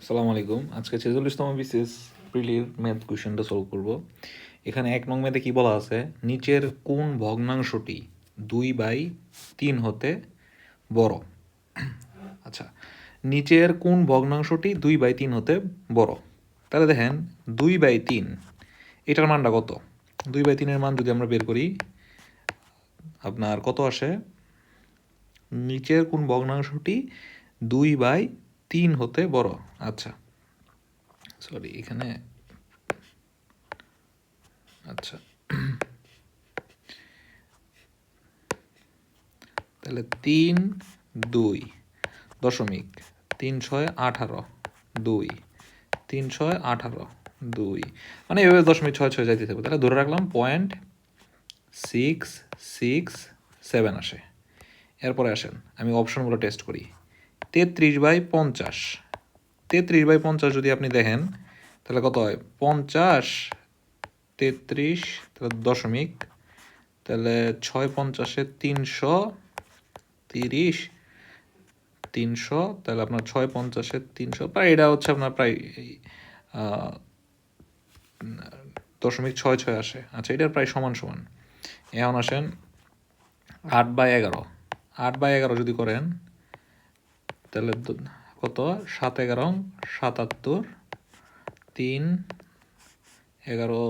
আসসালামু আলাইকুম। আজকে ৪৬তম বিসিএস প্রিলির ম্যাথ কোয়েশ্চেনটা সলভ করব। এখানে ১ নং ম্যাথে কী বলা আছে, নিচের কোন ভগ্নাংশটি 2/3 হতে বড়? আচ্ছা, নিচের কোন ভগ্নাংশটি 2/3 হতে বড়? তাহলে দেখেন 2/3 এটার মানটা কত? 2/3 মান যদি আমরা বের করি, আপনার কত আসে? নিচের কোন ভগ্নাংশটি 2/3 হতে বড়? আচ্ছা সরি এখানে আচ্ছা তাহলে 3, 2.3 6 18 2 মানে এভাবে 0.66 যাইতে থাকবে। তাহলে ধরে রাখলাম 0.667 আসে। এরপরে আসেন আমি অপশনগুলো টেস্ট করি। 33/50, 33/50 যদি আপনি দেখেন তাহলে কত হয়? 50 33 তাহলে দশমিক, তাহলে 6 50 330 300, তাহলে আপনার 6 50 300 প্রায় এটা হচ্ছে আপনার প্রায় 0.66 আসে। আচ্ছা, এটার প্রায় সমান সমান। এখন আসেন 8/11, 8/11 যদি করেন তাহলে কত? 7 11 77, 3 11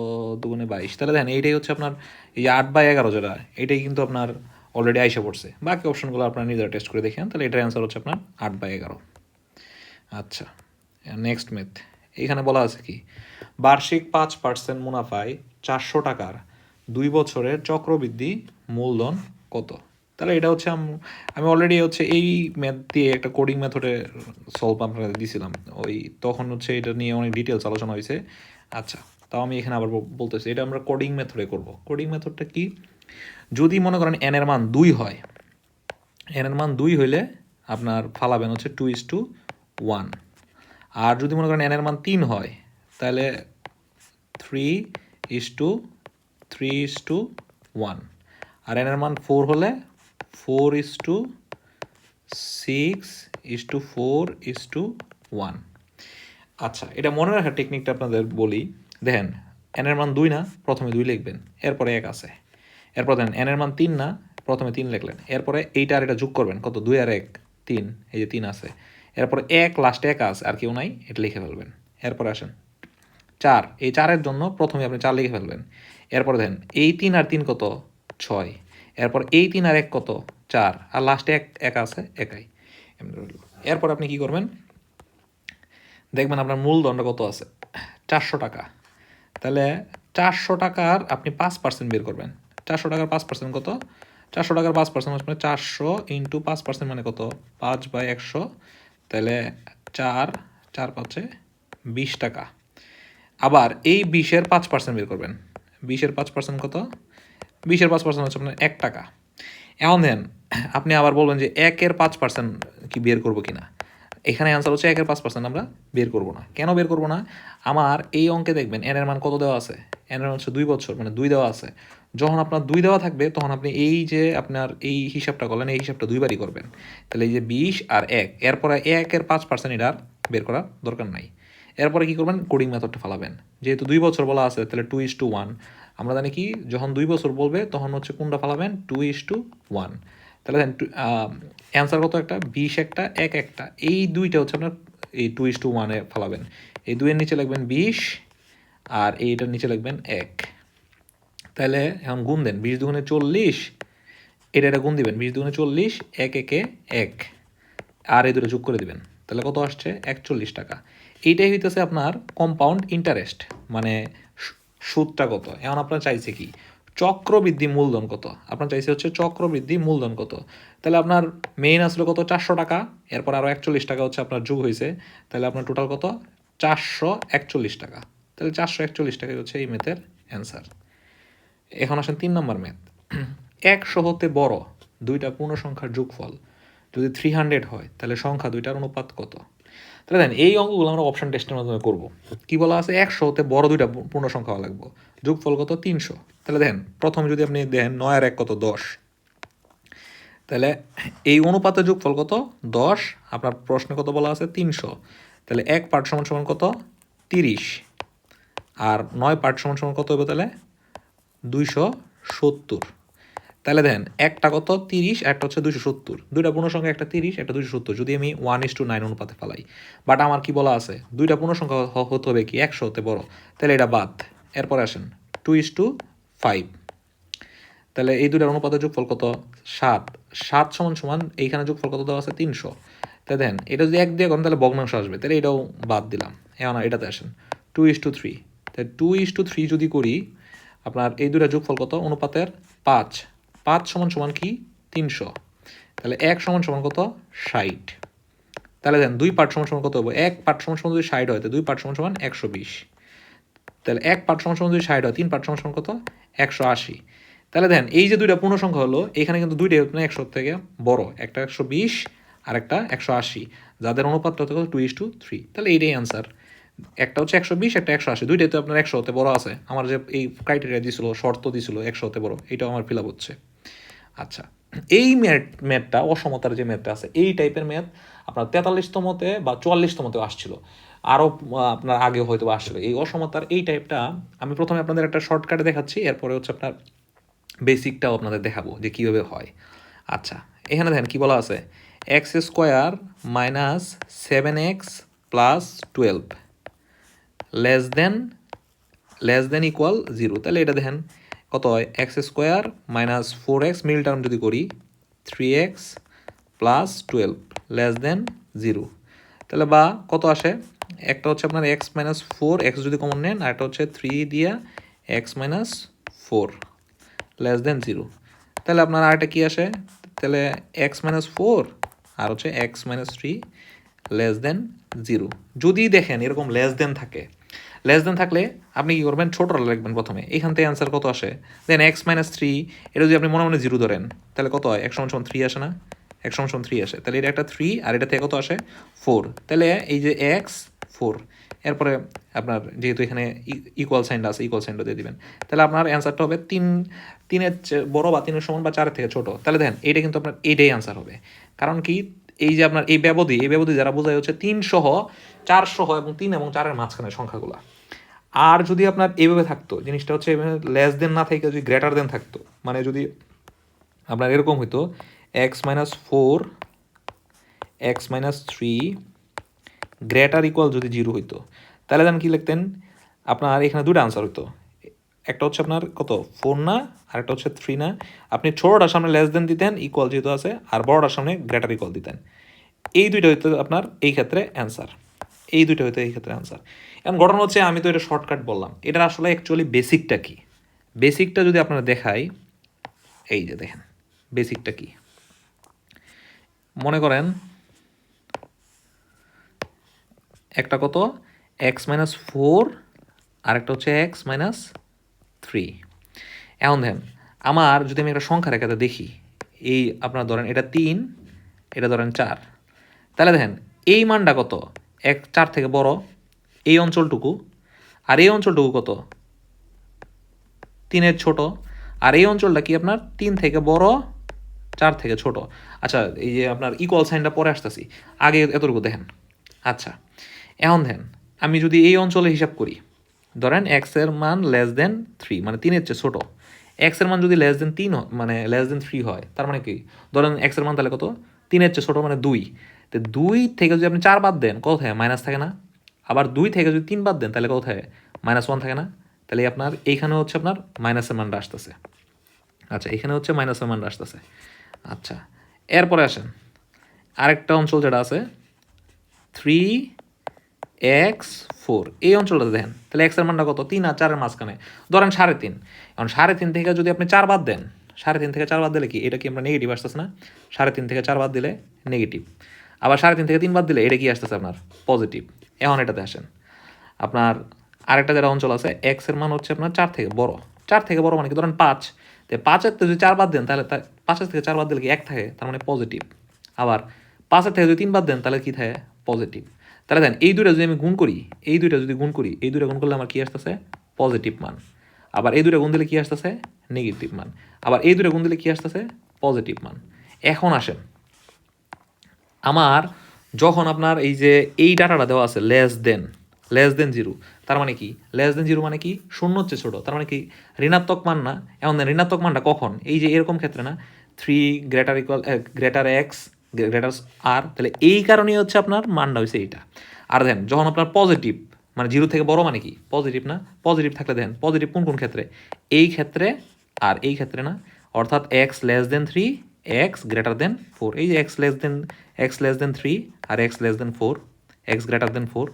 2 22। তাহলে দেখেন এইটাই হচ্ছে আপনার এই 8/11 যেটা, এটাই কিন্তু আপনার অলরেডি আইসা পড়ছে। বাকি অপশনগুলো আপনার নিজেরা টেস্ট করে দেখেন। তাহলে এটার অ্যান্সার হচ্ছে আপনার 8/11। আচ্ছা, নেক্সট ম্যাথ। এখানে বলা আছে কি, বার্ষিক 5% মুনাফায় 400 টাকার 2 বছরের চক্রবৃদ্ধি মূলধন কত? তাহলে এটা হচ্ছে আমি অলরেডি হচ্ছে এই ম্যাথ দিয়ে একটা কোডিং মেথডে সলভ আপনাদের দিয়েছিলাম। ওই তখন হচ্ছে এটা নিয়ে অনেক ডিটেলস আলোচনা হয়েছে। আচ্ছা, তাও আমি এখানে আবার বলতেছি, এটা আমরা কোডিং মেথডে করব। কোডিং মেথডটা কি? যদি মনে করেন এন এর মান 2 হয়, এন এর মান 2 হইলে আপনার ফালাবেন হচ্ছে 2:1। আর যদি মনে করেন এন এর মান 3 হয় তাহলে 3:3:1। আর এন এর মান 4 হলে 4:6:4:1। আচ্ছা, এটা মনে রাখার টেকনিকটা আপনাদের বলি। দেখেন এন এর মান 2 না, প্রথমে 2 লিখবেন, এরপরে 1 আছে। এরপর দেখেন এন এর মান 3 না, প্রথমে 3 লিখলেন, এরপরে এইটা আর এটা যোগ করবেন, কত? 2 আর 1 3, এই যে 3 আছে। এরপরে 1 লাস্টে 1 আছে, আর কেউ নাই, এটা লিখে ফেলবেন। এরপরে আসেন 4, এই 4-এর জন্য প্রথমে আপনি 4 লিখে ফেলবেন। এরপরে দেখেন এই 3 আর 3 কত? 6। এরপর এই 3 আর 1 কত? 4, আর লাস্টে 1 আছে, একাই। এরপর আপনি কি করবেন? দেখবেন আপনার মূলধনটা কত আছে? 400 টাকা। তাহলে 400 টাকার আপনি 5% বের করবেন। 400 টাকার 5% কত? 400 টাকার 5% মানে 400 ইন্টু 5% মানে কত? 5/100। তাহলে 4 4 5 20 টাকা। আবার এই 20-এর 5% বের করবেন। 20-এর 5% কত? 20-এর 5% হচ্ছে আপনার 1 টাকা। এখন দেন আপনি আবার বলবেন যে 1-এর 5% কি বের করবো কিনা? এখানে অ্যান্সার হচ্ছে 1-এর 5% আমরা বের করবো না। কেন বের করবো না? আমার এই অঙ্কে দেখবেন এন এর মান কত দেওয়া আছে? এন এর মান হচ্ছে 2 বছর, মানে 2 দেওয়া আছে। যখন আপনার 2 দেওয়া থাকবে তখন আপনি এই যে আপনার এই হিসাবটা করলেন, এই হিসাবটা 2 বারই করবেন। তাহলে এই যে 20 আর 1, এরপরে 1-এর 5% এটা আর বের করার দরকার নাই। এরপরে কি করবেন? কোডিং মেথডটা ফালাবেন। যেহেতু 2 বছর বলা আছে তাহলে 2:1। আমরা জানি কি, যখন 2 বছর বলবে তখন হচ্ছে কোনটা ফালাবেন? 2:1। তাহলে দেন অ্যান্সার কত? একটা 20 একটা 1 একটা, এই দুইটা হচ্ছে আপনার এই 2:1-এ ফালাবেন। এই 2-এর নিচে লিখবেন 20 আর এইটার নিচে লিখবেন 1। তাহলে এখন গুণ দেন, 20 দুগুণে 40, এটা গুণ দিবেন, 20 দুগুণে 40, 1 1 1, আর এই দুটো যোগ করে দিবেন। তাহলে কত আসছে? 41 টাকা। এইটাই হইতেছে আপনার কম্পাউন্ড ইন্টারেস্ট, মানে সুদটা কত। এখন আপনার চাইছে কি? চক্রবৃদ্ধি মূলধন কত? আপনার চাইছে হচ্ছে চক্রবৃদ্ধি মূলধন কত। তাহলে আপনার মেইন আসলে কত? 400 টাকা, এরপর আরও 41 টাকা হচ্ছে আপনার যোগ হয়েছে। তাহলে আপনার টোটাল কত? 441 টাকা। তাহলে 441 টাকাই হচ্ছে এই ম্যাথের অ্যান্সার। এখন আসেন 3 নম্বর ম্যাথ। 100 হতে বড় দুইটা পূর্ণ সংখ্যার যোগফল যদি 300 হয় তাহলে সংখ্যা দুইটার অনুপাত কত? তাহলে দেন এই অঙ্কগুলো আমরা অপশন টেস্টের মাধ্যমে করবো। কি বলা আছে? 100 হতে বড় দুইটা পূর্ণ সংখ্যা লাগবে, যোগফল কত? 300। তাহলে দেখেন প্রথমে যদি আপনি দেখেন 9 আর 1 কত? 10। তাহলে এই অনুপাতের যোগফল কত? 10। আপনার প্রশ্নে কত বলা আছে? 300। তাহলে 1 পার্ট সমান সমান কত 30 আর 9 পার্ট সমান সমান কত হবে তাহলে 270। তাহলে দেখেন একটা কত 30, একটা হচ্ছে 270, দুইটা পূর্ণসংখ্যা একটা 30 একটা 270 যদি আমি 1:9 অনুপাতে ফেলাই। বাট আমার কি বলা আছে দুইটা পূর্ণসংখ্যা হতে হবে কি 100 হতে বড়, তাহলে এটা বাদ। এরপরে আসেন 2:5, তাহলে এই দুইটার অনুপাতের যোগফল কত 7, 7 সমান সমান এইখানে যোগফল কত দেওয়া আছে 300। তাই দেখেন এটা যদি 1 দিয়ে করেন তাহলে ভগ্নাংশ আসবে, তাহলে এটাও বাদ দিলাম। এখন এটাতে আসেন 2:3, তাহলে 2:3 যদি করি আপনার এই দুইটা যোগফল কত অনুপাতের 5, 5 সমান সমান কি 300, তাহলে 1 সমান সমান কত 60। তাহলে দেন 2 পার্ট সমান সমান কত হবে 1 পার্ট সমান সমান যদি 60 হয় তাহলে 2 পার্ট সমান সমান 120, তাহলে 1 পার্ট সমান সমান যদি 60 হয় 3 পার্ট সমান সমান কত 180। তাহলে দেখেন এই যে দুইটা পূর্ণ সংখ্যা হলো এখানে কিন্তু দুইটাই 100 থেকে বড়, একটা 120 আর একটা 180, যাদের অনুপাতটা হতে 2:3। তাহলে এইটাই আনসার, একটা হচ্ছে 120 একটা 180, দুইটাই তো আপনার 100 হতে বড় আছে। আমার যে এই ক্রাইটেরিয়া দিছিল শর্ত দিছিল 100 হতে বড়, এটাও আমার ফিল আপ হচ্ছে। আচ্ছা, এই ম্যাথটা অসমতার যে ম্যাথটা আছে এই টাইপের ম্যাথ আপনার 43তমতে বা 44তমতে আসছিল, আরও আপনার আগে হয়তো আসছিল। এই অসমতার এই টাইপটা আমি প্রথমে আপনাদের একটা শর্টকাটে দেখাচ্ছি, এরপরে হচ্ছে আপনার বেসিকটাও আপনাদের দেখাবো যে কীভাবে হয়। আচ্ছা, এখানে দেখেন কি বলা আছে x² minus 7x plus 12 less than equal 0। তাহলে এটা দেখেন কত হয় x² minus 4x middle term যদি করি 3x প্লাস 12 লেস দেন 0। তাহলে বা কত আসে একটা হচ্ছে আপনার x মাইনাস 4, x যদি কমন নেন, আর একটা হচ্ছে 3 দিয়া x মাইনাস 4 লেস দেন 0। তাহলে আপনার আরেকটা কী আসে তাহলে x মাইনাস 4 আর হচ্ছে x মাইনাস 3 লেস দেন 0। যদি দেখেন এরকম লেস দেন থাকে, লেস দেন থাকলে আপনি কী করবেন ছোটরা লিখবেন প্রথমে, এখান থেকে অ্যান্সার কত আসে দেন x মাইনাস 3, এটা যদি আপনি মনে মনে 0 ধরেন তাহলে কত হয় 1 সমান সমান 3 আসে না, 1 সমান সমান 3 আসে, তাহলে এটা একটা 3 আর এটা থেকে কত আসে 4। তাহলে এই যে x 4, এরপরে আপনার যেহেতু এখানে ইকুয়াল সাইনটা আছে ইকুয়াল সাইনটা দিয়ে দিবেন, তাহলে আপনার অ্যান্সারটা হবে 3-এর বড় বা 3-এর সমান বা 4-এর থেকে ছোট। তাহলে দেখেন এইটা কিন্তু আপনার এইটাই অ্যান্সার হবে, কারণ কি এই যে আপনার এই ব্যবধি যারা বোঝায় হচ্ছে 3 সহ 4 সহ এবং 3 এবং 4-এর মাঝখানে সংখ্যাগুলো। আর যদি আপনার এইভাবে থাকতো জিনিসটা হচ্ছে লেস দেন না থেকে যদি গ্রেটার দেন থাকতো, মানে যদি আপনার এরকম হইতো x minus 4 x minus 3 greater equal যদি 0 হইতো, তাহলে দেন কি লিখতেন আপনার এখানে দুটো আনসার হইতো, একটা হচ্ছে আপনার কত 4 না আর একটা হচ্ছে 3 না, আপনি ছোটটার সামনে লেস দেন দিতেন ইকুয়াল যেহেতু আছে, আর বড়টার সামনে গ্রেটার ইকুয়াল দিতেন। এই দুইটা হইতো আপনার এই ক্ষেত্রে অ্যান্সার, এই দুইটা হইতো এই ক্ষেত্রে অ্যান্সার। এখন ঘটনা হচ্ছে আমি তো এটা শর্টকাট বললাম, এটার আসলে অ্যাকচুয়ালি বেসিকটা কি, বেসিকটা যদি আপনারা দেখাই এই যে দেখেন বেসিকটা কি, মনে করেন একটা কত x মাইনাস 4 আর একটা হচ্ছে x মাইনাস 3। এখন দেখেন আমার যদি আমি একটা সংখ্যা রেখাতে দেখি, এই আপনার ধরেন এটা 3 এটা ধরেন 4, তাহলে দেখেন এই মানটা কত 4 থেকে বড় এই অঞ্চলটুকু, আর এই অঞ্চলটুকু কত 3-এর ছোট, আর এই অঞ্চলটা কি আপনার 3 থেকে বড় 4 থেকে ছোট। আচ্ছা, এই যে আপনার ইকুয়াল সাইনটা পরে আসতেছি, আগে এতটুকু দেখেন। আচ্ছা, এখন দেখেন আমি যদি এই অঞ্চলে হিসাব করি, ধরেন x-এর মান লেস দেন 3 মানে 3-এর চেয়ে ছোটো, x-এর মান যদি লেস দেন 3 মানে লেস দেন 3 হয়, তার মানে কি ধরেন x-এর মান তাহলে কত 3-এর চেয়ে ছোটো মানে 2, তো 2 থেকে যদি আপনি 4 বাদ দেন কত থাকে মাইনাস থাকে না, আবার 2 থেকে যদি 3 বাদ দেন তাহলে কত থাকে -1 থাকে না, তাহলে আপনার এইখানে হচ্ছে আপনার মাইনাসের মানটা আসতেছে। আচ্ছা, এখানে হচ্ছে মাইনাসের মানটা আসতেছে। আচ্ছা, এরপরে আসেন আরেকটা অঞ্চল যেটা আছে 3x4, এই অঞ্চলটা দেখেন তাহলে x এর মানটা কত 3 আর 4-এর মাঝখানে ধরেন 3.5, এখন 3.5 থেকে যদি আপনি 4 বাদ দেন, 3.5 থেকে 4 বাদ দিলে কি এটা কি আমরা নেগেটিভ আসতেছে না, 3.5 থেকে 4 বাদ দিলে নেগেটিভ, আবার 3.5 থেকে 3 বাদ দিলে এটা কি আসতেছে আপনার পজিটিভ। এখন এটাতে আসেন আপনার আরেকটা যেটা অঞ্চল আছে x এর মান হচ্ছে আপনার 4 থেকে বড়, 4 থেকে বড় মানে কি ধরেন 5, তো 5-এর থেকে যদি 4 বাদ দেন তাহলে 5-এর থেকে 4 বাদ দিলে কি 1 থাকে, তার মানে পজিটিভ, আবার 5-এর থেকে যদি 3 বাদ দেন তাহলে কি থাকে পজিটিভ। তাহলে দেন এই দুইটা যদি আমি গুণ করি, এই দুইটা যদি গুণ করি, এই দুইটা গুণ করলে আমার কি আসতেছে পজিটিভ মান, আবার এই দুইটা গুণ দিলে কি আসতেছে নেগেটিভ মান, আবার এই দুইটা গুণ দিলে কি আসতেছে পজিটিভ মান। এখন আসেন আমার যখন আপনার এই যে এই ডাটাটা দেওয়া আছে লেস দেন জিরো, তার মানে কি লেস দেন জিরো মানে কি শূন্য হচ্ছে ছোটো, তার মানে কি ঋণাত্মক মান না। এমন ঋণাত্মক মানটা কখন, এই যে এরকম ক্ষেত্রে না, 3 greater equal greater x greater আর, তাহলে এই কারণেই হচ্ছে আপনার মানটা হয়েছে এইটা। আর দেন যখন আপনার পজিটিভ মানে জিরো থেকে বড় মানে কি পজিটিভ না, পজিটিভ থাকলে দেন পজিটিভ কোন কোন ক্ষেত্রে, এই ক্ষেত্রে আর এই ক্ষেত্রে না, অর্থাৎ x less than 3 x greater than 4, এই যে এক্স লেস দেন 3 আর x less than 4 x greater than 4,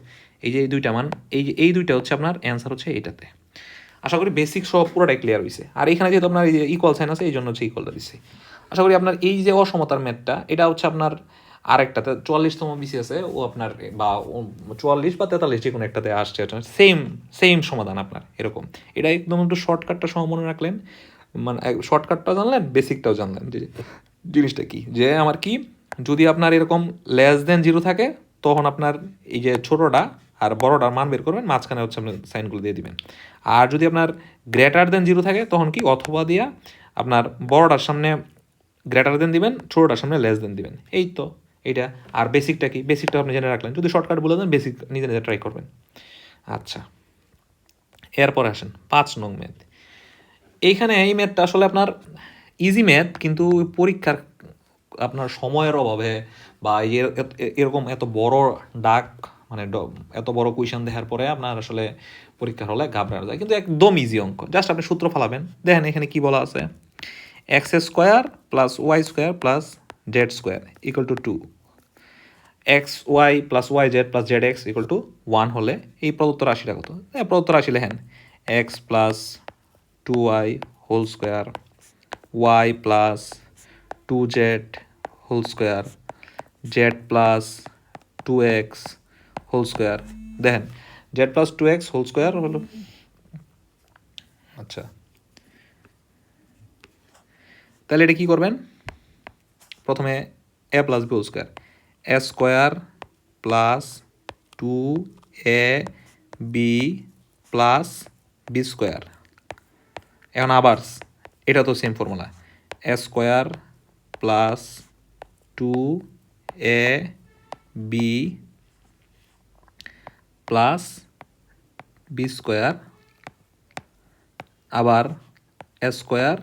এই যে এই দুইটা মান, এই যে এই দুইটা হচ্ছে আপনার অ্যান্সার হচ্ছে এইটাতে। আশা করি বেসিক সব পুরোটাই ক্লিয়ার হয়েছে। আর এখানে যেহেতু আপনার এই যে ইকুয়াল সাইন আছে এই জন্য হচ্ছে ইকুয়ালটা দিচ্ছে। আশা করি আপনার এই যে অসমতার ম্যাথটা এটা হচ্ছে আপনার আরেকটাতে 44তম বিসি আছে ও আপনার, বা 44 বা 43 যে কোনো একটাতে আসছে, সেম সমাধান আপনার এরকম। এটা একদম একটু শর্টকাটটা সহ মনে রাখলেন, মানে শর্টকাটটাও জানলেন বেসিকটাও জানলেন যে জিনিসটা কি, যে আমার কি যদি আপনার এরকম লেস দেন জিরো থাকে তখন আপনার এই যে ছোটোটা আর বড়টার মান বের করবেন, মাঝখানে হচ্ছে আপনি সাইনগুলো দিয়ে দিবেন। আর যদি আপনার গ্রেটার দেন জিরো থাকে তখন কি অথবা দিয়া আপনার বড়টার সামনে গ্রেটার দেন দিবেন, ছোটোটার সামনে লেস দেন দিবেন, এই তো এইটা। আর বেসিকটা কি, বেসিকটা আপনি জেনে রাখলেন, যদি শর্টকাট বলে দেন বেসিক নিজে নিজে ট্রাই করবেন। আচ্ছা, এরপরে আসেন 5 নং ম্যাথ। এইখানে এই ম্যাথটা আসলে আপনার ইজি ম্যাথ, কিন্তু পরীক্ষার আপনার সময়ের অভাবে বা এরকম এত বড় ডাক মানে এত বড় কুয়েশন দেখার পরে আপনার আসলে পরীক্ষার হলে ঘাবড়ানো যায়, কিন্তু একদম ইজি অঙ্ক, জাস্ট আপনি সূত্র ফালাবেন। দেখেন এখানে কি বলা আছে, x square plus y square plus z square equal to 2, x y plus y z plus z x equal to 1 হলে এই প্রদত্ত রাশিটা কত। প্রদত্ত রাশি লেখেন x plus 2y whole square, y plus 2z whole square, z plus 2x whole square. দেখেন z plus 2x whole square হলো, আচ্ছা তাহলে এটা কী করবেন, প্রথমে a plus b whole square, a square plus 2ab plus b square. এখন আবার এটা তো same formula, a square plus 2ab plus b square, আবার a square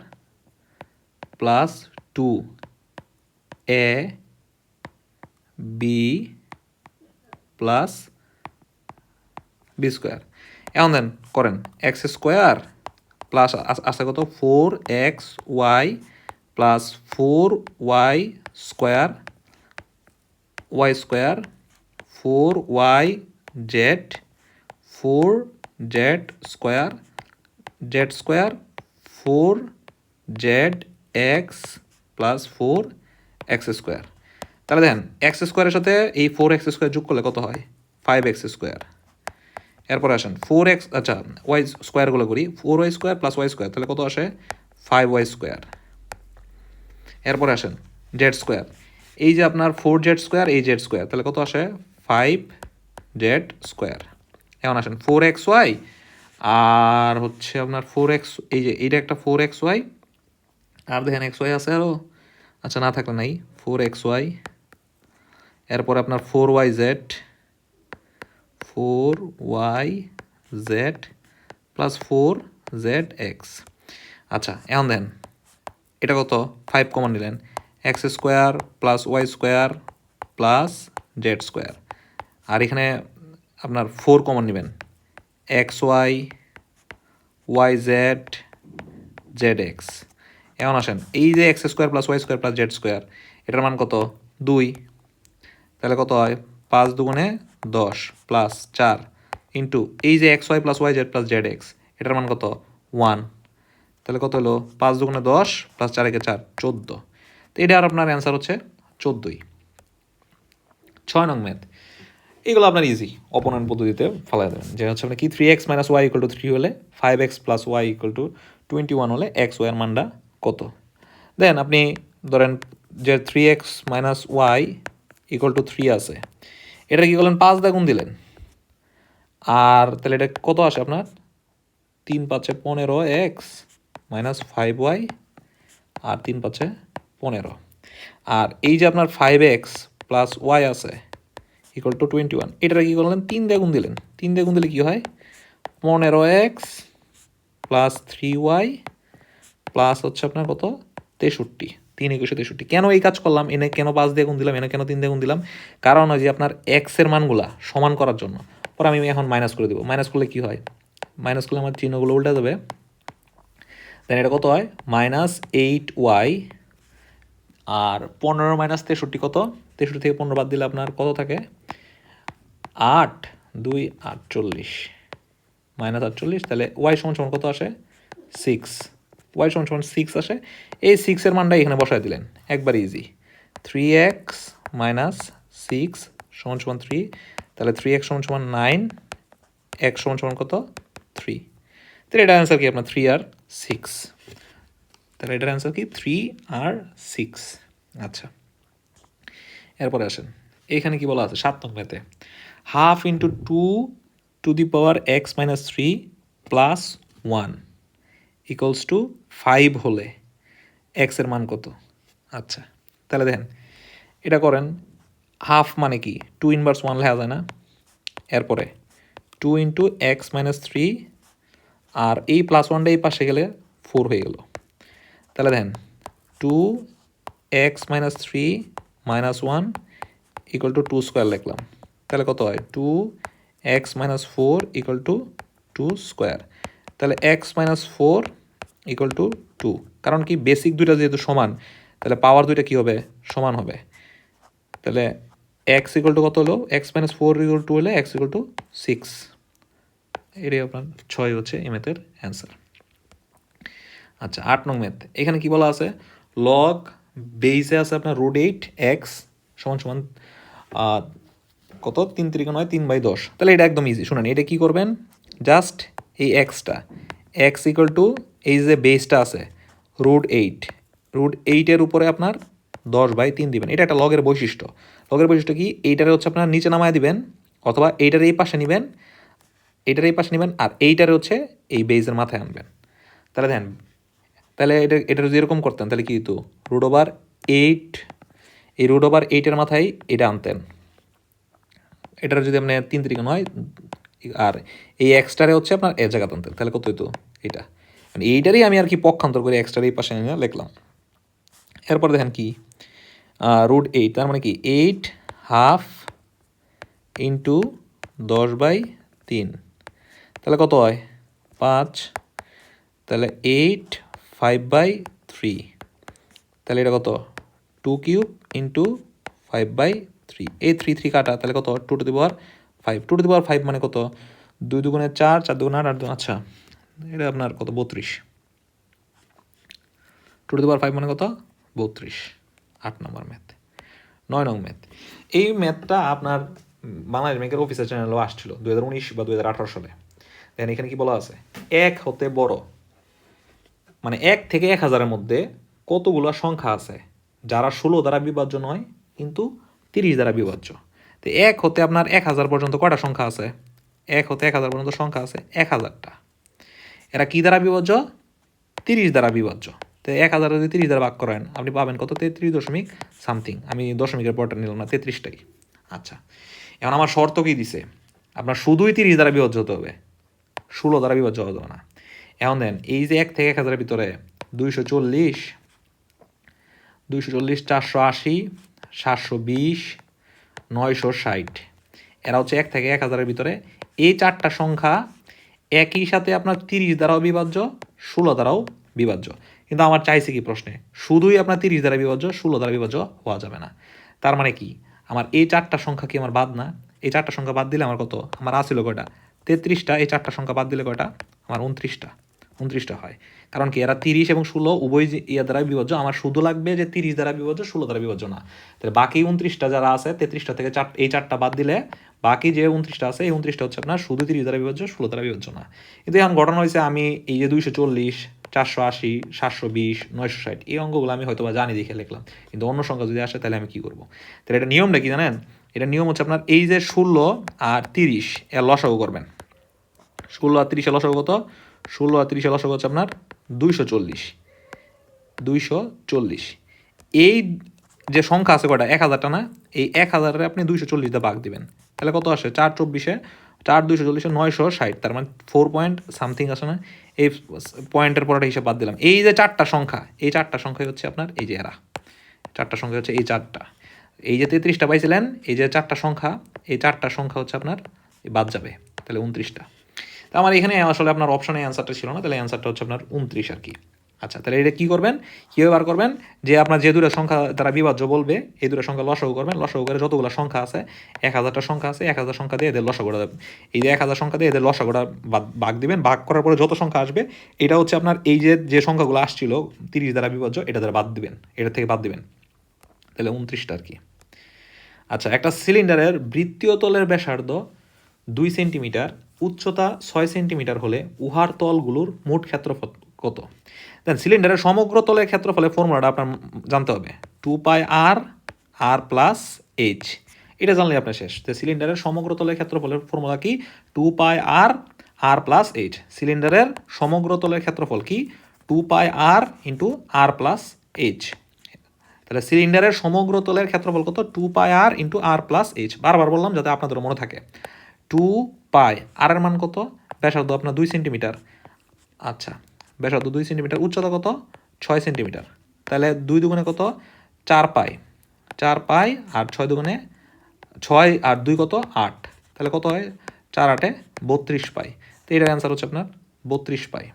plus 2ab plus b square. এখন দেন করেন এক্স স্কোয়ার প্লাস আসে কত 4xy plus 4y square, y square 4yz 4z square, z square 4zx plus 4x square. তাহলে দেখেন x স্কোয়ারের সাথে এই 4x স্কোয়ার যোগ করলে কত হয় 5x স্কোয়ার। এরপরে আসেন 4x, আচ্ছা ওয়াই স্কোয়ারগুলো করি, 4y square plus y square তাহলে কত আসে 5y স্কোয়ার। এরপরে আসেন জেড স্কোয়ার, এই যে আপনার 4z স্কোয়ার এই জেড স্কোয়ার তাহলে কত আসে 5z স্কোয়ার। এখন আসেন 4xy আর হচ্ছে আপনার 4x, এই যে এইটা একটা 4xy আর দেখেন xy আছে আরও, আচ্ছা না থাকলে নাই 4xy, এরপর আপনার 4yz প্লাস 4zx। আচ্ছা এখন দেন এটা কত 5 কমন নিলেন, x square plus y square plus z square, আর এখানে আপনার 4 কমন নেবেন, x y y z z x. এখন আসেন এই যে x square plus y square plus z square এটার মান কত 2, তাহলে কত হয় 5 দুগুণে 10 প্লাস 4 ইন্টু এই যে x y plus y z plus z x এটার মান কত 1, তাহলে কত হলো 5 দুগুণে 10 প্লাস 4 একে 4 14। তো এটা আর আপনার অ্যান্সার হচ্ছে 14ই। 6 নং ম্যাথ, এগুলো আপনার ইজি অপোনেন্ট পদ্ধতিতে ফেলাই দেবেন, যে হচ্ছে আপনার কি 3x minus Y equal to 3 হলে 5x plus Y equal to 21 হলে এক্স ওয়াইয়ের মানটা কত। দেন আপনি ধরেন যে 3x minus Y equal to 3 আছে, এটা কি করলেন 5 দিয়ে গুণ দিলেন, আর তাহলে এটা কত আসে আপনার 3 5 15x মাইনাস 5y আর 3 5 15, আর এই যে আপনার 5x প্লাস ওয়াই আছে ইকুয়াল টু 21। এটার কি করলেন 3 দিয়ে গুণ দিলেন, 3 দিয়ে গুণ দিলে কী হয় 15x প্লাস 3y প্লাস হচ্ছে আপনার কত 63, 3 21 63। কেন এই কাজ করলাম, এনে কেন 5 দিয়ে গুণ দিলাম, এনে কেন 3 দিয়ে গুণ দিলাম, কারণ ওই যে আপনার এক্সের মানগুলা সমান করার জন্য। পরে আমি এখন মাইনাস করে দেবো, মাইনাস করলে কী হয়, মাইনাস করলে আমার চিহ্নগুলো উল্টে যাবে। দেন এটা কত হয় -8y আর 15 মাইনাস 63 কত, 63 থেকে 15 বাদ দিলে আপনার কত থাকে 8 2 48 মাইনাস 48। তাহলে ওয়াই সমান সমান কত আসে 6, ওয়াই সমান সমান 6 আসে। এই 6-এর মানটাই এখানে বসায় দিলেন, একবার ইজি। 3x মাইনাস 6 সমান সমান 3, তাহলে 3x সমান সমান 9, x সমান সমান কত 3। তাহলে এটার অ্যান্সার কি আপনার 3 আর 6, তাহলে এটার অ্যান্সার কি 3 আর 6। আচ্ছা, এরপরে আসেন এইখানে কি বলা আছে 7 নং ম্যাথে, half into 2 to the power x minus 3 plus 1 equals to 5 হলে এক্সের মান কত। আচ্ছা, তাহলে দেখেন এটা করেন, হাফ মানে কি 2 ইনভার্স 1 লেখা যায় না, এরপরে 2 ইন্টু এক্স মাইনাস 3 আর এই প্লাস 1টা এই পাশে গেলে 4 হয়ে গেল। তাহলে দেখেন 2x minus 3 minus 1 equal to 2 square লিখলাম, তাহলে কত হয় 2x minus 4 equal to 2 square. তাহলে x মাইনাস 4 ইকুয়াল টু 2, কারণ কি বেসিক দুইটা যেহেতু সমান, তাহলে পাওয়ার দুইটা কী হবে সমান হবে। তাহলে x ইকুয়াল টু কত হলো, x মাইনাস 4 ইকুয়াল টু হলে x ইকুয়াল টু 6। এটাই আপনার 6 হচ্ছে এই ম্যাথের অ্যান্সার। আচ্ছা, 8 নং ম্যাথ, এখানে কি বলা আছে লগ বেসে আছে আপনার √8x সমান সমান কত 3 3 9 3/10। তাহলে এটা একদম ইজি, শুনেন এটা কি করবেন, জাস্ট এই এক্সটা এক্স ইকুয়াল টু এই যে বেসটা আছে √8 উপরে আপনার 10/3 দিবেন। এটা একটা লগের বৈশিষ্ট্য। লগের বৈশিষ্ট্য কি, এইটারে হচ্ছে আপনার নিচে নামায় দিবেন, অথবা এইটার এই পাশে নেবেন, এইটার এই পাশে নেবেন, আর এইটারে হচ্ছে এই বেসের মাথায় আনবেন। তাহলে দেখেন, তাহলে এটা যদি এরকম করতেন তাহলে কি হতো √8, এই √8-এর মাথায় এটা আনতেন, এটার যদি আপনি 3 3 9 আর এই এক্সট্রারে হচ্ছে আপনার এর জায়গা আনতেন, তাহলে কত হতো এটা, মানে এইটারই আমি আর কি পক্ষান্তর করে এক্সট্রার এই পাশে নিয়ে লিখলাম। এরপর দেখেন কি √8, তার মানে কি 8 হাফ ইন্টু 10/3, তাহলে কত হয় 5, তাহলে 8 5/3, তাহলে এটা কত 2 কিউব ইন্টু 5/3, এই 3 3 কাটা, তাহলে কত 2 to the power 5, 2 to the পাওয়ার 5 মানে কত 2 দুগুণে 4, 4 দুগুণে 8, 8 দুগুণে, আচ্ছা এটা আপনার কত 32, 2 টু দি পাওয়ার 5 মানে কত 32। 8 নম্বর ম্যাথ। 9 নং ম্যাথ, এই ম্যাথটা আপনার বাংলাদেশ ব্যাংকের অফিসের চ্যানেলও আসছিল 2019 বা 2018 সালে। দেখেন এখানে কি বলা আছে, 1 হতে বড় মানে 1 থেকে 1000-এর মধ্যে কতগুলো সংখ্যা আছে যারা 16 দ্বারা বিভাজ্য নয় কিন্তু 30 দ্বারা বিভাজ্য। তো 1 হতে আপনার 1000 পর্যন্ত কয়টা সংখ্যা আছে, 1 হতে 1000 পর্যন্ত সংখ্যা আছে 1000টা। এরা কি দ্বারা বিভাজ্য, 30 দ্বারা বিভাজ্য। তো 1000 যদি 30 দ্বারা ভাগ করেন আপনি পাবেন কত 33 দশমিক সামথিং, আমি দশমিকের পরটা নিলাম না, 33টাই। আচ্ছা, এখন আমার শর্ত কি দিছে, আপনার শুধুই 30 দ্বারা বিভাজ্য হতে হবে, 16 দ্বারা বিভাজ্য হতে হবে না। এখন দেন এই যে 1 থেকে 1000-এর ভিতরে 240 240 480 720 960, এরা হচ্ছে 1 থেকে 1000-এর ভিতরে। এই 4টা সংখ্যা একই সাথে আপনার 30 দ্বারাও বিভাজ্য, 16 দ্বারাও বিভাজ্য। কিন্তু আমার চাইছে কি প্রশ্নে, শুধুই আপনার 30 দ্বারা বিভাজ্য, 16 দ্বারা বিভাজ্য হওয়া যাবে না। তার মানে কি, আমার এই 4টা সংখ্যা কি আমার বাদ না, এই 4টা সংখ্যা বাদ দিলে আমার কত, আমার আসছিল কয়টা 33টা, এই 4টা সংখ্যা বাদ দিলে কয়টা আমার 29টা হয়। কারণ কি এরা 30 এবং 16 উভয় ইয়া দ্বারা বিভাজ্য, আমার শুধু লাগবে যে 30 দ্বারা বিভাজ্য, 16 দ্বারা বিভাজ্য না। তাহলে বাকি 29টা যারা আছে 33টা থেকে এই 4টা বাদ দিলে বাকি যে 29টা আছে এই 29টা হচ্ছে আপনার শুধু 30 দ্বারা বিভাজ্য, 16 দ্বারা বিভাজ্য না। কিন্তু এখন ঘটনা হয়েছে আমি এই যে 240 480 720 960 এই অঙ্কগুলো আমি হয়তো বা জানি দেখে লিখলাম, কিন্তু অন্য সংখ্যা যদি আসে তাহলে আমি কি করবো। তাহলে এটা নিয়মটা কি জানেন, এটা নিয়ম হচ্ছে আপনার এই যে 16 আর 30 এর লসাগু করবেন। 16 আর 30 এর লসাগু কত, 16 আর 30 এর লসাগু হচ্ছে আপনার 240। এই যে সংখ্যা আছে কয়টা 1000টা না, এই 1000-এর আপনি 240 দিয়ে ভাগ দিবেন, তাহলে কত আসে 4 24-এ 4 240 960, তার মানে 4 পয়েন্ট সামথিং আসে না, এই পয়েন্টের পরে হিসাব বাদ দিলাম। এই যে চারটা সংখ্যা, এই চারটা সংখ্যাই হচ্ছে আপনার এই যে এরা চারটা সংখ্যা হচ্ছে এই চারটা, এই যে 33টা পাইছিলেন, এই যে চারটা সংখ্যা, এই চারটা সংখ্যা হচ্ছে আপনার বাদ যাবে, তাহলে 29টা। তো আমার এখানে আসলে আপনার অপশনে অ্যান্সারটা ছিল না, তাহলে অ্যান্সারটা হচ্ছে আপনার 29 আর কি। আচ্ছা, তাহলে এটা কী করবেন, কীভাবে বার করবেন, যে আপনার যে দুটো সংখ্যা দ্বারা বিভাজ্য বলবে এই দুটো সংখ্যা লসাগু করবেন, লসাগু করে যতগুলো সংখ্যা আছে 1000টা সংখ্যা আছে 1000 সংখ্যা দিয়ে এদের লসাগুটা দেবেন, এই যে 1000 সংখ্যা দিয়ে এদের লসাগুটা ভাগ দিবেন, ভাগ করার পরে যত সংখ্যা আসবে এটা হচ্ছে আপনার এই যে সংখ্যাগুলো আসছিল 30 দ্বারা বিভাজ্য এটা দ্বারা বাদ দিবেন, এটা থেকে বাদ দিবেন, তাহলে 29টা আর কি। আচ্ছা, একটা সিলিন্ডারের বৃত্তীয় তলের ব্যাসার্ধ 2 সেন্টিমিটার, উচ্চতা 6 সেন্টিমিটার হলে উহার তলগুলোর মোট ক্ষেত্রফল কত? দেন সিলিন্ডারের সমগ্র তলের ক্ষেত্রফলের ফর্মুলাটা আপনার জানতে হবে 2πr r প্লাস এইচ, এটা জানলে আপনার শেষ। তো সিলিন্ডারের সমগ্র তলের ক্ষেত্রফলের ফর্মুলা কি 2πr r প্লাস এইচ, সিলিন্ডারের সমগ্র তলের ক্ষেত্রফল কি 2πr into r plus H, তাহলে সিলিন্ডারের সমগ্র তলের ক্ষেত্রফল কত 2πr into r plus H, বারবার বললাম যাতে আপনাদের মনে থাকে 2π, আর এর মান কত, ব্যাসার্ধ আপনার 2 সেন্টিমিটার, আচ্ছা ব্যাসার্ধ 2 সেন্টিমিটার, উচ্চতা কত 6 সেন্টিমিটার, তাহলে 2 দুগুণে কত 4π, 4π আর 6 দুগুণে 6 আর 2 কত 8, তাহলে কত হয় 4 8-এ 32 পাই, তো এটার অ্যান্সার হচ্ছে আপনার 32 পাই।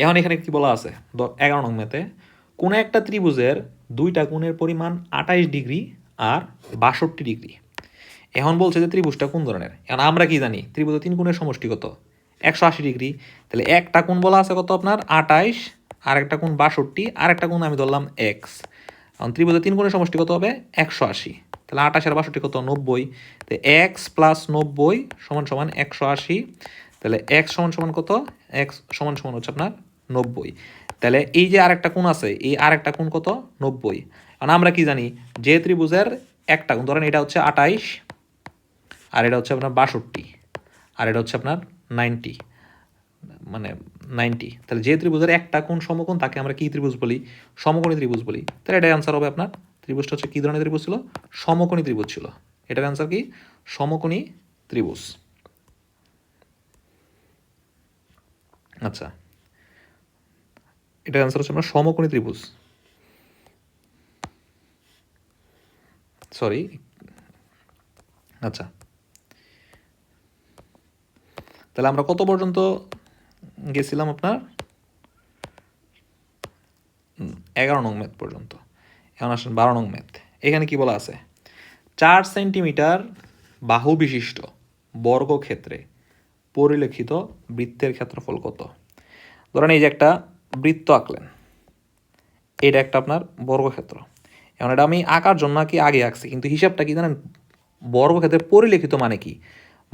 এখন এখানে কি বলা আছে 11 নং ম্যাথে, কোনো একটা ত্রিভুজের দুইটা কোণের পরিমাণ 28 ডিগ্রি আর 62 ডিগ্রি। এখন বলছে যে ত্রিভুজটা কোন ধরনের, এখন আমরা কি জানি ত্রিভুজের 3 কোণের সমষ্টি কত 180 ডিগ্রি, তাহলে একটা কোণ বলা আছে কত আপনার 28, আর একটা কোণ 62, আর একটা কোণ আমি ধরলাম এক্স, এখন ত্রিভুজের 3 কোণের সমষ্টি কত হবে 180, তাহলে 28 আর 62 কত 90, তো এক্স প্লাস 90 সমান সমান 180, তাহলে এক্স সমান সমান কত, এক্স সমান সমান হচ্ছে আপনার 90, তাহলে এই যে আরেকটা কোণ আছে এই আরেকটা কোণ কত 90, কারণ আমরা কি জানি যে ত্রিভুজের একটা কোণ ধরেন এটা হচ্ছে 28 আর এটা হচ্ছে আপনার 62 আর এটা হচ্ছে আপনার 90, মানে 90, তাহলে যে ত্রিভুজের একটা কোণ সমকোণ তাকে আমরা কি ত্রিভুজ বলি, সমকোণী ত্রিভুজ বলি, তাহলে এটার অ্যান্সার হবে আপনার ত্রিভুজটা হচ্ছে কী ধরনের ত্রিভুজ ছিল, সমকোণী ত্রিভুজ ছিল, এটার অ্যান্সার কি সমকোণী ত্রিভুজ। আচ্ছা, এটার অ্যান্সার হচ্ছে আপনার সমকোণী ত্রিভুজ, সরি। আচ্ছা, তাহলে আমরা কত পর্যন্ত গেছিলাম আপনার 11 নং ম্যাথ পর্যন্ত, এখন আসেন 12 নং ম্যাথ। এখানে কি বলা আছে 4 সেন্টিমিটার বাহু বিশিষ্ট বর্গক্ষেত্রে পরিলেখিত বৃত্তের ক্ষেত্রফল কত? ধরেন এই যে একটা বৃত্ত আঁকলেন, এটা একটা আপনার বর্গক্ষেত্র, এখন এটা আমি আঁকার জন্য কি আগে আঁকছি, কিন্তু হিসাবটা কি জানেন বর্গক্ষেত্রে পরিলেখিত মানে কি,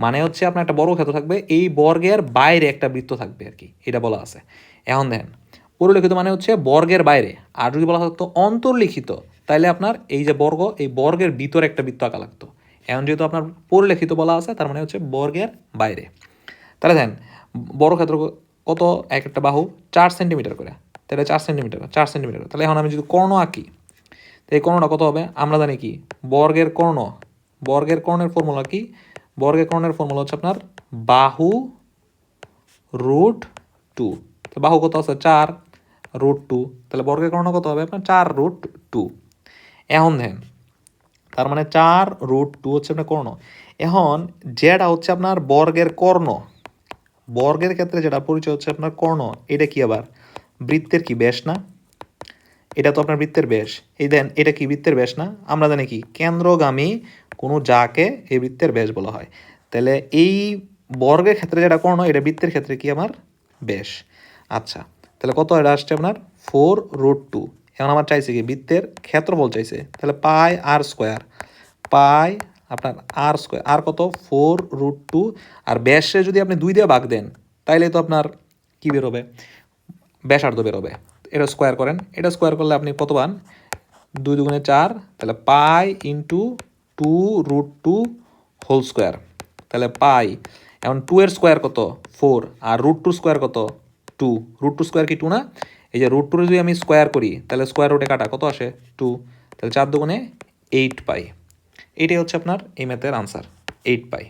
মানে হচ্ছে আপনার একটা বর্গক্ষেত্র থাকবে এই বর্গের বাইরে একটা বৃত্ত থাকবে আর কি, এটা বলা আছে। এখন দেখেন পরিলিখিত মানে হচ্ছে বর্গের বাইরে, আর যদি বলা থাকতো অন্তর্লিখিত তাহলে আপনার এই যে বর্গ এই বর্গের ভিতরে একটা বৃত্ত আঁকা লাগতো, এখন যেহেতু আপনার পরিলিখিত বলা আছে তার মানে হচ্ছে বর্গের বাইরে। তাহলে দেখেন বর্গক্ষেত্র কত, এক একটা বাহু 4 সেন্টিমিটার করে, তাহলে 4 সেন্টিমিটার 4 সেন্টিমিটার, তাহলে এখন আমি যদি কর্ণ আঁকি তো এই কর্ণটা কত হবে, আমরা জানি কি বর্গের কর্ণ, বর্গের কর্ণের ফর্মুলা কি, বর্গের কর্ণের ফর্মুলা হচ্ছে আপনার বাহু রুট 2, তো বাহু কত আছে 4 রুট 2, তাহলে বর্গের কর্ণ কত হবে আপনার 4 রুট 2। এখন দেখেন তার মানে 4 রুট 2 হচ্ছে আপনার কর্ণ। এখন যেটা হচ্ছে আপনার বর্গের কর্ণ, বর্গের ক্ষেত্রে যেটা পরিচয় হচ্ছে আপনার কর্ণ, এটা কি আবার বৃত্তের কি ব্যাস না, এটা তো আপনার বৃত্তের ব্যাস, এই দেন এটা কি বৃত্তের ব্যাস না, আমরা জানি কি কেন্দ্রগামী কোনো যাকে এই বৃত্তের ব্যাস বলা হয়, তাহলে এই বর্গের ক্ষেত্রে যেটা কর্ণ এটা বৃত্তের ক্ষেত্রে কি আমার ব্যাস। আচ্ছা, তাহলে কত এটা আসছে আপনার 4 রুট 2, এখন আমার চাইছে কি বৃত্তের ক্ষেত্রফল চাইছে, তাহলে পাই আর স্কোয়ার, পাই আপনার আর স্কোয়ার, আর কত 4 রুট 2, আর ব্যাসে যদি আপনি 2 দিয়ে ভাগ দেন তাইলে তো আপনার কি বেরোবে ব্যাসার্ধ বেরোবে, এটা স্কোয়ার করেন, এটা স্কোয়ার করলে আপনি কত পান 2 দুগুণে 4, তাহলে pi into 2 root 2 whole square, তাহলে পাই, এখন 2 এর স্কোয়ার কত 4 আর রুট 2 স্কোয়ার কত 2, রুট 2 স্কোয়ার কি 2 না, এই যে √2 যদি আমি স্কোয়ার করি তাহলে স্কোয়ার রুটে কাটা কত আসে 2, তাহলে 4 দুগুণে 8 পাই। এইটাই হচ্ছে আপনার এই ম্যাথের আনসার 8 পাই।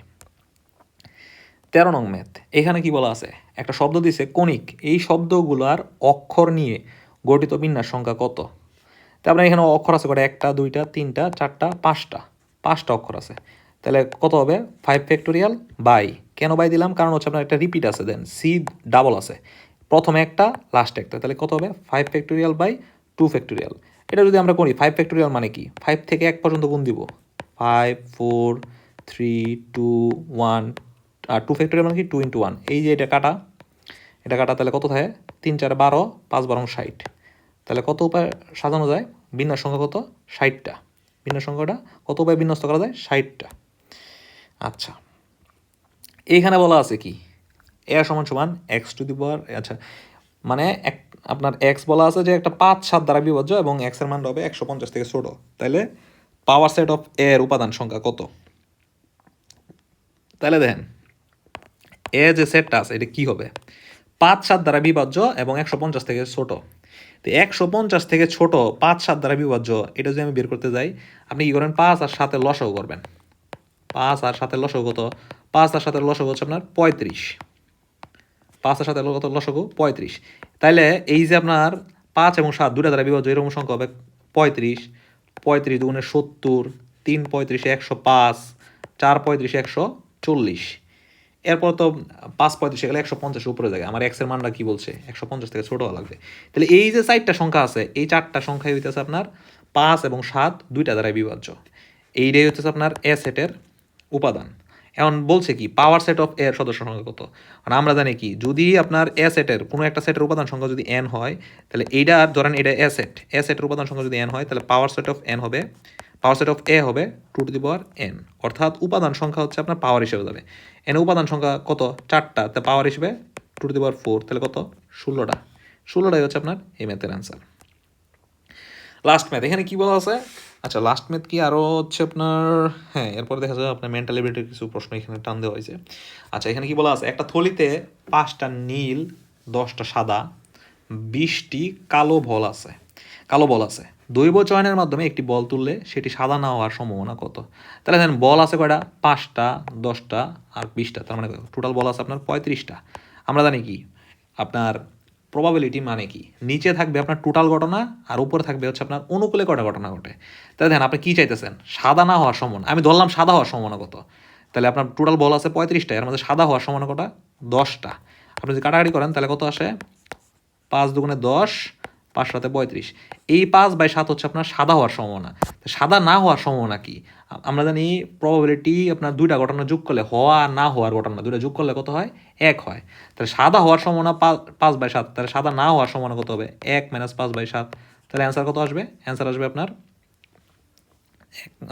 13 নং ম্যাথ, এখানে কি বলা আছে, একটা শব্দ দিছে কণিক, এই শব্দগুলোর অক্ষর নিয়ে গঠিত বিন্যাস সংখ্যা কত। তারপরে এখানে অক্ষর আছে কটা, 1টা 2টা 3টা 4টা 5টা অক্ষর আছে, তাহলে কত হবে 5 ফ্যাক্টোরিয়াল বাই, কেন বাই দিলাম, কারণ হচ্ছে আপনার একটা রিপিট আছে, দেন সি ডাবল আছে, প্রথমে একটা লাস্টে একটা, তাহলে কত হবে 5 ফ্যাক্টোরিয়াল বাই 2 ফ্যাক্টোরিয়াল। এটা যদি আমরা করি 5 ফ্যাক্টোরিয়াল মানে কি, 5 থেকে 1 পর্যন্ত গুণ দিব, 5 4 3 2 1, আর 2 ফ্যাক্টোরিয়াল মানে কি 2 × 1, এই যে এটা কাটা, তাহলে কত থাকে 3 4 12, 5 12 60, তাহলে কত উপায় সাজানো যায়, বিন্যাস সংখ্যা কত 60টা, বিন্যাস সংখ্যাটা কত উপায় বিন্যস্ত করা যায় 60টা। আচ্ছা, এইখানে বলা আছে কি এ সমান সমান x⁴, আচ্ছা মানে আপনার x বলা আছে যে একটা 5 7 দ্বারা বিভাজ্য এবং x এর মান হবে 150 থেকে ছোট, তাহলে পাওয়ার সেট অফ এ এর উপাদান সংখ্যা কত। তাহলে দেখেন এ যে সেটটা আছে এটা কি হবে, 5 7 দ্বারা বিভাজ্য এবং 150 থেকে ছোট। তো 150 থেকে ছোট 5 7 দ্বারা বিভাজ্য, এটা যদি আমি বের করতে যাই, আপনি কি করেন 5 আর 7 লসাগু করবেন, 5 আর 7 লসাগু কত, 5 আর 7 লসাগু হচ্ছে আপনার 35, 5 আর 7 কত লসাগু 35, তাইলে এই যে আপনার 5 এবং 7 দুটা দ্বারা বিভাজ্য এরকম সংখ্যা হবে 35, 35 দুগুণে 70, 3 35 105, 4 35 140, এরপর তো 5 35 গেলে 150 উপরে যায়, আমার এক্স এর মানটা কি বলছে 150 থেকে ছোট হওয়া লাগবে, তাহলে এই যে 4টা সংখ্যা আছে এই 4টা সংখ্যাই হইতেছে আপনার 5 এবং 7 দুইটা দ্বারা বিভাজ্য, এইটাই হচ্ছে আপনার এ সেটের উপাদান। এখন বলছে কি পাওয়ার সেট অফ এর সদস্য সংখ্যা কত, মানে আমরা জানি কি যদি আপনার এ সেটের কোনো একটা সেটের উপাদান সংখ্যা যদি n হয়, তাহলে এইটা ধরেন এটা এ সেটের উপাদান সংখ্যা যদি n হয়, তাহলে পাওয়ার সেট অফ n হবে, পাওয়ার সেট অফ এ হবে 2n, অর্থাৎ উপাদান সংখ্যা হচ্ছে আপনার পাওয়ার হিসেবে যাবে, এন উপাদান সংখ্যা কত 4টা, তা পাওয়ার হিসেবে 2⁴, তাহলে কত 16টা, 16টাই হচ্ছে আপনার এই ম্যাথের অ্যান্সার। লাস্ট ম্যাথ, এখানে কি বলা আছে, আচ্ছা লাস্ট ম্যাথ কি আরও হচ্ছে আপনার, হ্যাঁ এরপর দেখা যায় আপনার মেন্টাল এবিলিটির কিছু প্রশ্ন এখানে টান দেওয়া হয়েছে। আচ্ছা এখানে কি বলা আছে, একটা থলিতে 5টা নীল 10টা সাদা 20টি কালো বল আছে, দৈব চয়নের মাধ্যমে একটি বল তুললে সেটি সাদা না হওয়ার সম্ভাবনা কত। তাহলে দেখেন বল আছে কয়টা, 5টা 10টা আর 20টা, তার মানে টোটাল বল আছে আপনার 35টা। আমরা জানি কি আপনার প্রবাবিলিটি মানে কি, নিচে থাকবে আপনার টোটাল ঘটনা আর উপরে থাকবে হচ্ছে আপনার অনুকূলে কটা ঘটনা ঘটে। তাহলে দেখেন আপনি কি চাইতেছেন, সাদা না হওয়ার সম্ভাবনা, আমি ধরলাম সাদা হওয়ার সম্ভাবনা কত, তাহলে আপনার টোটাল বল আছে 35টা, এর মধ্যে সাদা হওয়ার সম্ভাবনা কটা 10টা, আপনি যদি কাটাকাটি করেন তাহলে কত আসে 5 দুগুণে 10, 5 7 35, এই 5/7 হচ্ছে আপনার সাদা হওয়ার সম্ভাবনা। সাদা না হওয়ার সম্ভাবনা কি, আমরা জানি প্রবাবিলিটি আপনার দুইটা ঘটনা যোগ করলে, হওয়া আর না হওয়ার ঘটনা দুইটা যোগ করলে কত হয় 1 হয়, তাহলে সাদা হওয়ার সম্ভাবনা 5/7, তাহলে সাদা না হওয়ার সম্ভাবনা কত হবে 1 - 5/7, তাহলে অ্যান্সার কত আসবে, অ্যান্সার আসবে আপনার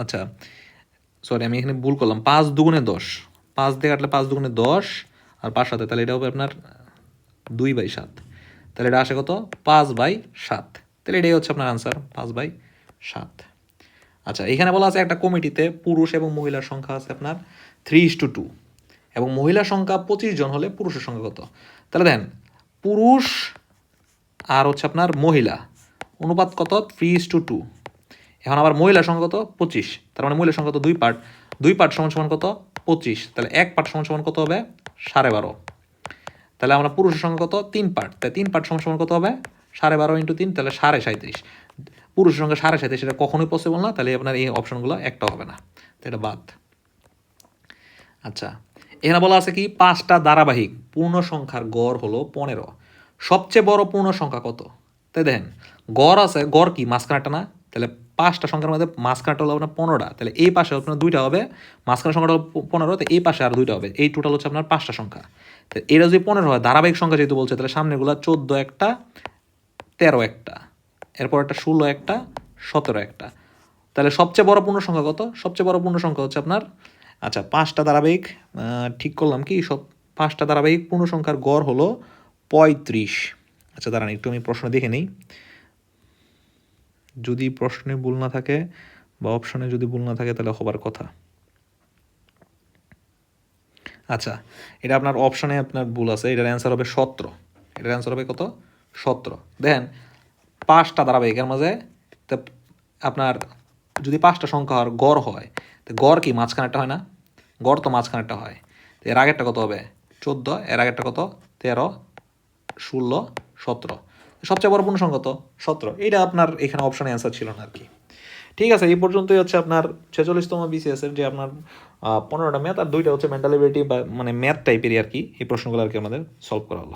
আচ্ছা সরি আমি এখানে ভুল করলাম, 5 দুগুণে 10, 5 দিয়ে কাটলে 5 দুগুণে 10 আর 5 7, তাহলে এটা হবে আপনার 2/7, তাহলে এটা আসে কত 5/7, তাহলে এটাই হচ্ছে আপনার আনসার 5/7। আচ্ছা এখানে বলা আছে একটা কমিটিতে পুরুষ এবং মহিলার সংখ্যা আছে আপনার 3:2 এবং মহিলার সংখ্যা 25 জন হলে পুরুষের সংখ্যা কত। তাহলে দেখেন পুরুষ আর হচ্ছে আপনার মহিলা অনুপাত কত 3:2, এখন আবার মহিলার সংখ্যা কত 25, তার মানে মহিলার সংখ্যা তো 2 পার্ট সমান সমান কত 25, তাহলে 1 পার্ট সমান সমান কত হবে 12.5, তাহলে আমরা পুরুষের সংখ্যা কত 3 পার্ট, তাই 3 পার্ট সমান সমান কত হবে 12.5 × 3, তাহলে 37.5, পুরুষের সংখ্যা 37, এটা কখনোই পসিবল না, তাহলে আপনার এই অপশনগুলো একটা হবে না, তো এটা বাদ। আচ্ছা এখানে বলা আছে কি 5টা ধারাবাহিক পূর্ণ সংখ্যার গড় হলো 15, সবচেয়ে বড় পূর্ণ সংখ্যা কত। তাই দেখেন গড় আছে, গড় কি মাঝখানেরটা না, তাহলে 5টা সংখ্যার মধ্যে মাঝখানেরটা হলো আপনার 15টা, তাহলে এই পাশে আপনার 2টা হবে, মাঝখানের সংখ্যাটা হলো 15, তো এই পাশে আর 2টা হবে, এই টোটাল হচ্ছে আপনার 5টা সংখ্যা। তো এটা যদি 15 হয়, ধারাবাহিক সংখ্যা যেহেতু বলছে, তাহলে সামনেগুলো 14 একটা 13 একটা, এরপর একটা 16 একটা 17 একটা, তাহলে সবচেয়ে বড় পূর্ণ সংখ্যা কত, সবচেয়ে বড় পূর্ণ সংখ্যা হচ্ছে আপনার, আচ্ছা 5টা ধারাবাহিক ঠিক করলাম কি, সব 5টা ধারাবাহিক পূর্ণ সংখ্যার গড় হলো 35। আচ্ছা দাঁড়ান একটু আমি প্রশ্ন দেখে নিই, যদি প্রশ্নে ভুল না থাকে বা অপশনে যদি ভুল না থাকে তাহলে হবার কথা। আচ্ছা এটা আপনার অপশনে আপনার ভুল আছে, এটার অ্যান্সার হবে 17, এটার অ্যান্সার হবে কত 17। দেখেন 5টা ধারাবাহিকের মাঝে তো আপনার যদি 5টা সংখ্যা আর গড় হয় তো গড় কি মাঝখানেরটা হয় না? গড় তো মাঝখানেরটা হয়। তো এর আগেরটা কত হবে? 14, এর আগেরটা কত? 13, 16, 17। সবচেয়ে বড় পূর্ণ সংখ্যা তো 17। এইটা আপনার এখানে অপশনে অ্যান্সার ছিল না আর কি। ঠিক আছে, এই পর্যন্তই হচ্ছে আপনার 46তম বিসিএসের যে আপনার 15টা ম্যাথ আর 2টা হচ্ছে মেন্টাল এবিলিটি বা মানে ম্যাথ টাইপেরই আর কি, এই প্রশ্নগুলো আর কি আমাদের সলভ করা হলো।